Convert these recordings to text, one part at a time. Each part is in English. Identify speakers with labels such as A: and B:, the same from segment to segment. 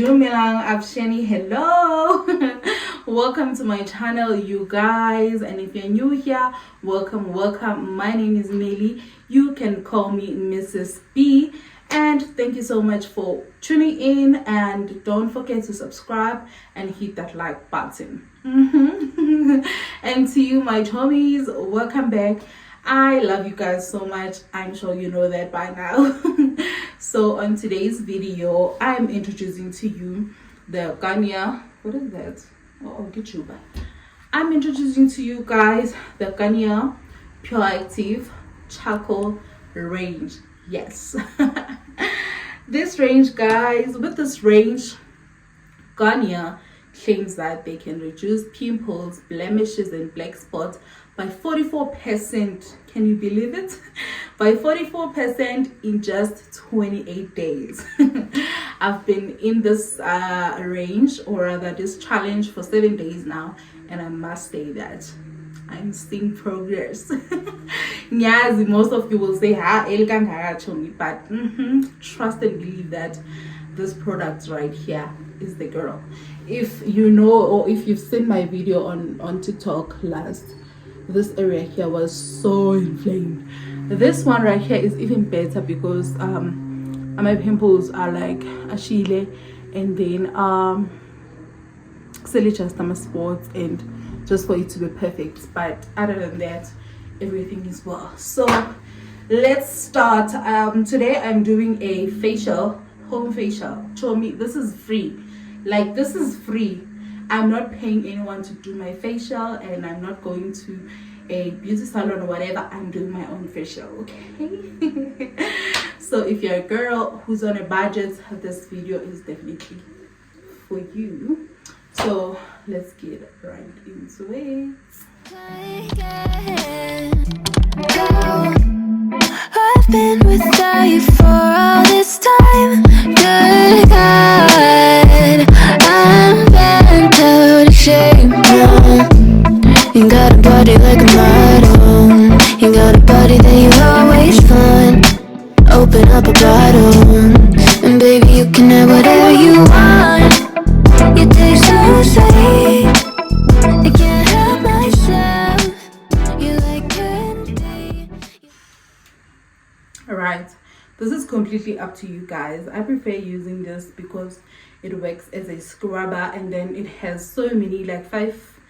A: Dumelang Afsheni, hello. Welcome to my channel, you guys, and if you're new here, welcome. My name is Nelly. You can call me Mrs. B, and thank you so much for tuning in, and don't forget to subscribe and hit that like button. And to you, my chommies, welcome back. I love you guys so much. I'm sure you know that by now. So on today's video, I'm introducing to you the Ganya. What is that? Oh, get you back. I'm introducing to you guys the Ganya Pure Active Charcoal range. Yes. This range, guys, with this range, Ganya claims that they can reduce pimples, blemishes, and black spots by 44%. Can you believe it? By 44% in just 28 days. I've been in this range, or rather this challenge, for 7 days now, and I must say that I'm seeing progress. Yes, most of you will say, but trust and believe that this product right here is the girl. If you know, or if you've seen my video on TikTok last, this area here was so inflamed. This one right here is even better because my pimples are like ashile, and then just my spots, and just for it to be perfect. But other than that, everything is well. So let's start. Today I'm doing a facial, home facial. Chommie, this is free. Like, this is free. I'm not paying anyone to do my facial, and I'm not going to a beauty salon or whatever. I'm doing my own facial, okay? So if you're a girl who's on a budget, this video is definitely for you. So let's get right into it. I've been without you for all this time. Good God, I'm bent out of shape now. You got a body like a model. You got a body that you always find. Open up a bottle, and baby, you can have whatever you want. You taste so sweet, I can't help myself. You like candy. Alright, this is completely up to you guys. I prefer using this because it works as a scrubber, and then it has so many, like 5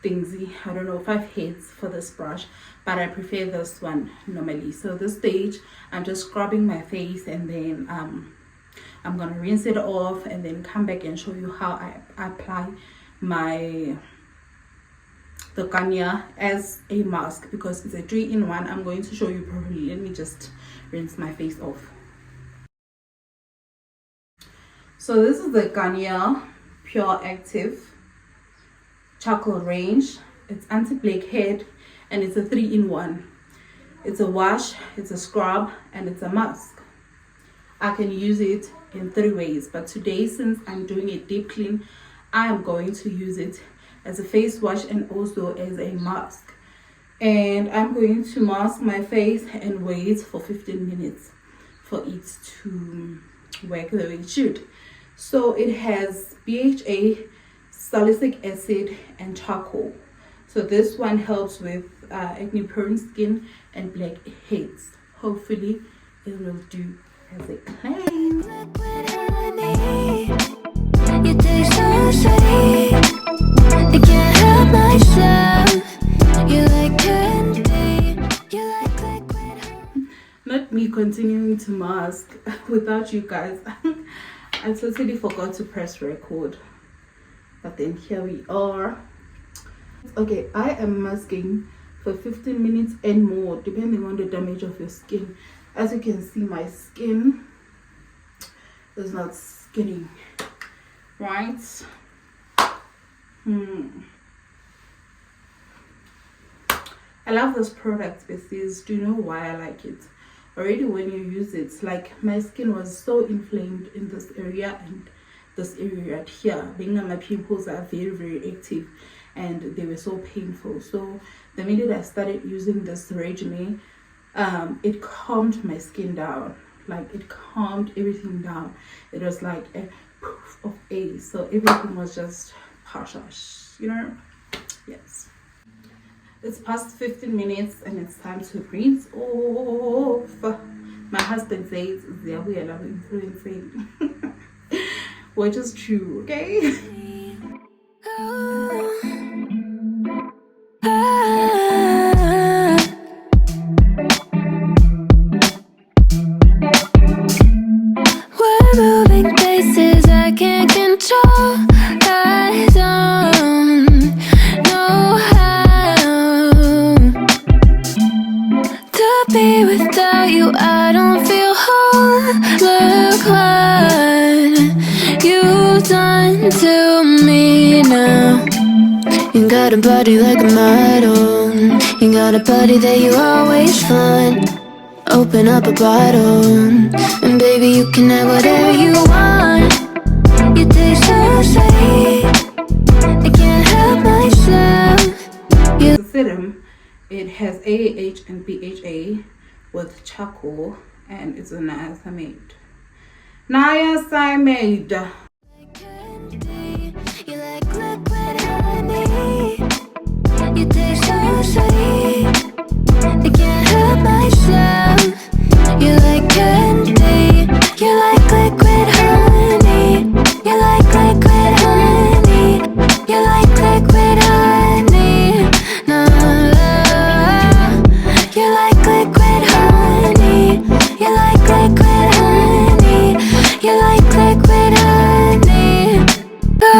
A: thingsy, I don't know, 5 heads for this brush, but I prefer this one normally. So this stage, I'm just scrubbing my face, and then I'm gonna rinse it off, and then come back and show you how I apply the Ganya as a mask, because it's a 3-in-1. I'm going to show you properly. Let me just rinse my face off. So this is the Ganya Pure Active Charcoal range. It's anti-blackhead, and it's a 3-in-1. It's a wash, it's a scrub, and it's a mask. I can use it in 3 ways, but today, since I'm doing a deep clean, I am going to use it as a face wash and also as a mask. And I'm going to mask my face and wait for 15 minutes for it to work the way it should. So it has BHA, salicylic acid, and charcoal. So this one helps with acne prone skin and blackheads. Hopefully it will do as it claims. You taste so sweet, I can't help myself. You like candy, you like liquid. Not me continuing to mask without you guys. I totally forgot to press record, but then here we are. Okay, I am masking for 15 minutes and more, depending on the damage of your skin. As you can see, my skin is not skinning, right? I love this product because, do you know why I like it? Already when you use it, like, my skin was so inflamed in this area and this area right here. Being that my pimples are very, very active, and they were so painful. So the minute I started using this regimen, it calmed my skin down. Like, it calmed everything down. It was like a poof of A. So everything was just hush hush, you know. Yes. It's past 15 minutes and it's time to rinse off. My husband says "Ziyabuyela influencing," which is true, okay?
B: We're moving places I can't control. I don't know how to be without you. I don't feel whole. Look what you've done to me now. You got a body like a model. You got a body that you always find. Open up a bottle, and baby, you can have whatever you want. You taste so sweet, I can't help myself.
A: The serum, it has AAH and BHA with charcoal, and it's a niacinamide. Niacinamide.
B: Like candy, you like liquid honey. You taste so sweet, I can't help myself. You like candy, you like liquid honey. You like liquid honey, you like liquid honey. No, you like liquid honey, you like liquid honey, you like liquid honey. Oh,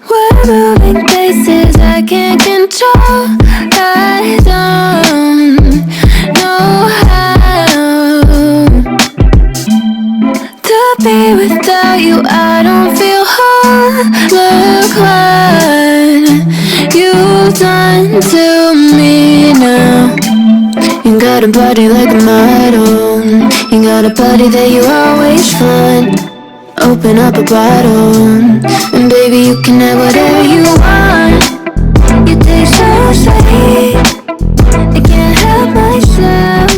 B: we're moving places I can't control. I don't know how to be without you. I don't feel whole. Look what you've done to me now. You got a body like a model. You got a body that you always find. Open up a bottle, and baby, you can have whatever you want. You taste so sweet, I can't help myself.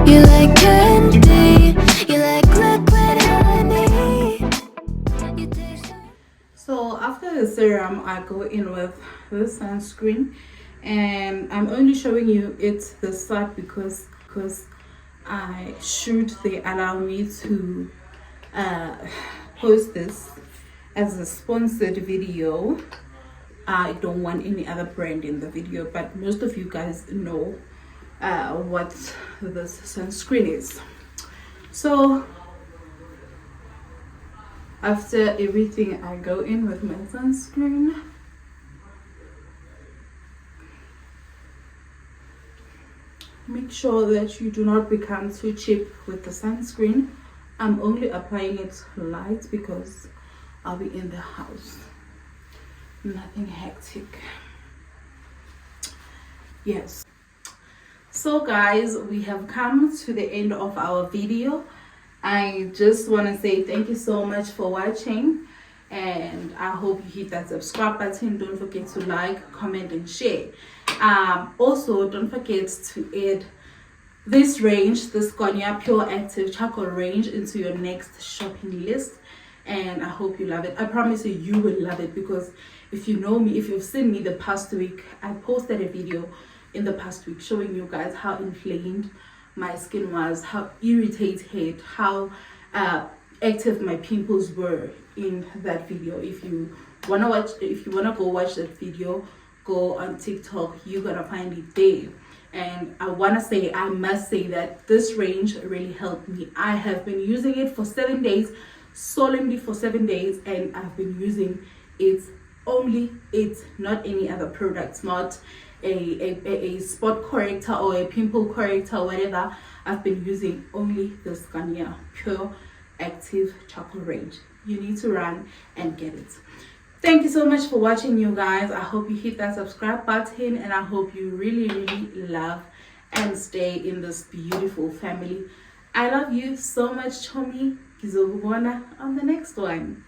B: You like candy, you like liquid honey. You taste
A: So after the serum, I go in with the sunscreen, and I'm only showing you it this side because I should they allow me to post this as a sponsored video. I don't want any other brand in the video, but most of you guys know what this sunscreen is. So after everything, I go in with my sunscreen. Make sure that you do not become too cheap with the sunscreen. I'm only applying it light because I'll be in the house. Nothing hectic. Yes. So guys, we have come to the end of our video. I just want to say thank you so much for watching, and I hope you hit that subscribe button. Don't forget to like, comment and share. Also don't forget to add this range, this Garnier Pure Active Charcoal range, into your next shopping list, and I hope you love it. I promise you, you will love it, because if you know me, if you've seen me the past week, I posted a video in the past week showing you guys how inflamed my skin was, how irritated, how active my pimples were in that video. If you wanna go watch that video, go on TikTok, you're gonna find it there. And I must say that this range really helped me. I have been using it for 7 days, solemnly for 7 days, and I've been using it only, it's not any other products, not a spot corrector or a pimple corrector, whatever. I've been using only this Garnier Pure Active Charcoal range. You need to run and get it. Thank you so much for watching, you guys. I hope you hit that subscribe button, and I hope you really love and stay in this beautiful family. I love you so much, Chommie. Ngizokubona on the next one.